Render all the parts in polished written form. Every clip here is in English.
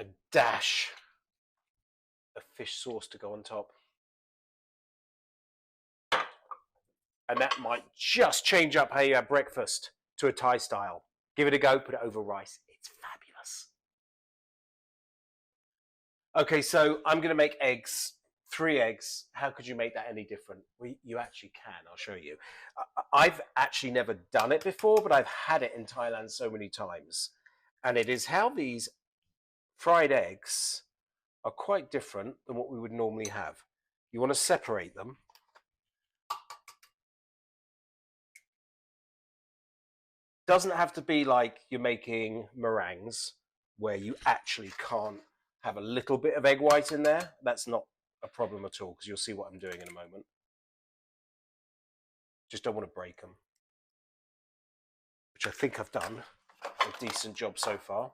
a dash of fish sauce to go on top. And that might just change up how you have breakfast to a Thai style. Give it a go, put it over rice. It's fabulous. Okay, so I'm going to make eggs, 3 eggs. How could you make that any different? Well, you actually can. I'll show you. I've actually never done it before, but I've had it in Thailand so many times. And it is how these fried eggs are quite different than what we would normally have. You want to separate them. Doesn't have to be like you're making meringues where you actually can't have a little bit of egg white in there. That's not a problem at all because you'll see what I'm doing in a moment. Just don't want to break them, which I think I've done a decent job so far.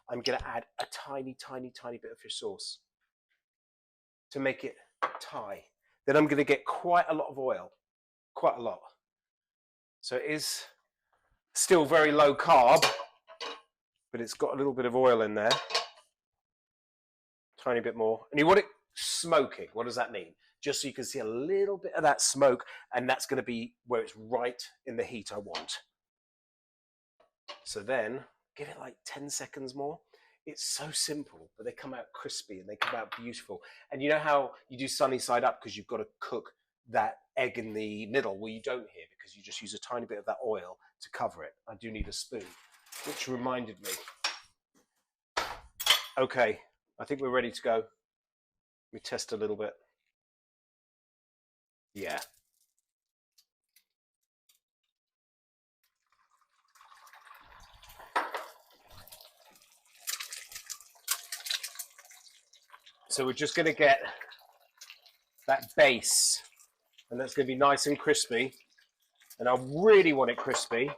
I'm going to add a tiny, tiny, tiny bit of fish sauce to make it Thai. Then I'm going to get quite a lot of oil, quite a lot. So it is still very low carb, but it's got a little bit of oil in there. Tiny bit more. And you want it smoking. What does that mean? Just so you can see a little bit of that smoke, and that's going to be where it's right in the heat I want. So then give it like 10 seconds more. It's so simple, but they come out crispy and they come out beautiful. And you know how you do sunny side up because you've got to cook that egg in the middle? Well, you don't here because you just use a tiny bit of that oil to cover it. I do need a spoon, which reminded me. Okay, I think we're ready to go. Let me test a little bit. Yeah. So we're just going to get that base, and that's going to be nice and crispy. And I really want it crispy.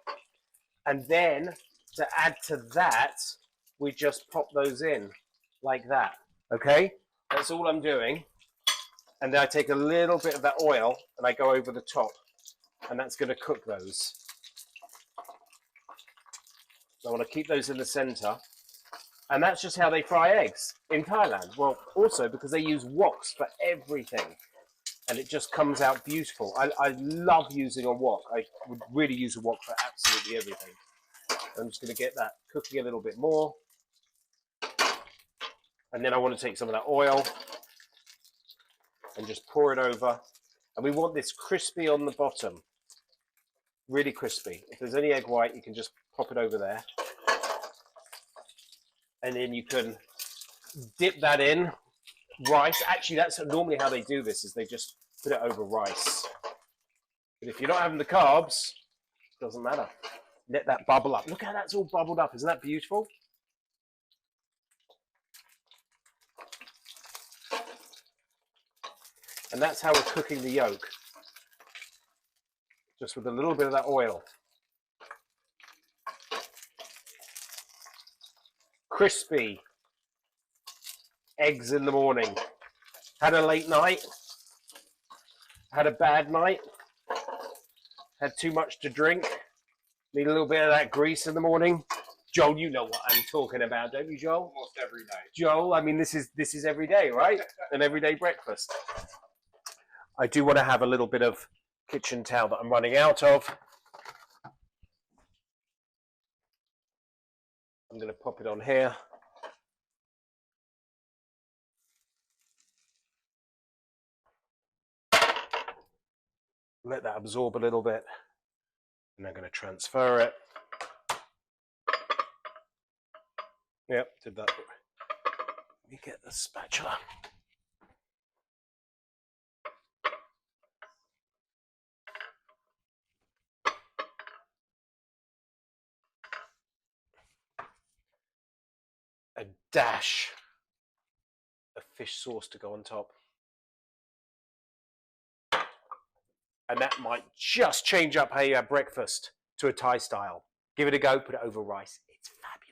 And then to add to that, we just pop those in like that. Okay? That's all I'm doing. And then I take a little bit of that oil and I go over the top. And that's going to cook those. I want to keep those in the center. And that's just how they fry eggs in Thailand. Well, also because they use woks for everything. And it just comes out beautiful. I love using a wok. I would really use a wok for absolutely everything. I'm just going to get that cooking a little bit more. And then I want to take some of that oil and just pour it over. And we want this crispy on the bottom. Really crispy. If there's any egg white, you can just pop it over there. And then you can dip that in rice. Actually, that's normally how they do this, is they just put it over rice. But if you're not having the carbs, it doesn't matter. Let that bubble up. Look how that's all bubbled up. Isn't that beautiful? And that's how we're cooking the yolk. Just with a little bit of that oil. Crispy eggs in the morning. Had a late night. Had a bad night. Had too much to drink. Need a little bit of that grease in the morning. Joel, you know what I'm talking about, don't you, Joel? Almost every night. Joel, I mean, this is every day, right? An everyday breakfast. I do want to have a little bit of kitchen towel that I'm running out of. I'm going to pop it on here. Let that absorb a little bit. And I'm going to transfer it. Yep, did that. Let me get the spatula. A dash of fish sauce to go on top. And that might just change up how you have breakfast to a Thai style. Give it a go, put it over rice. It's fabulous.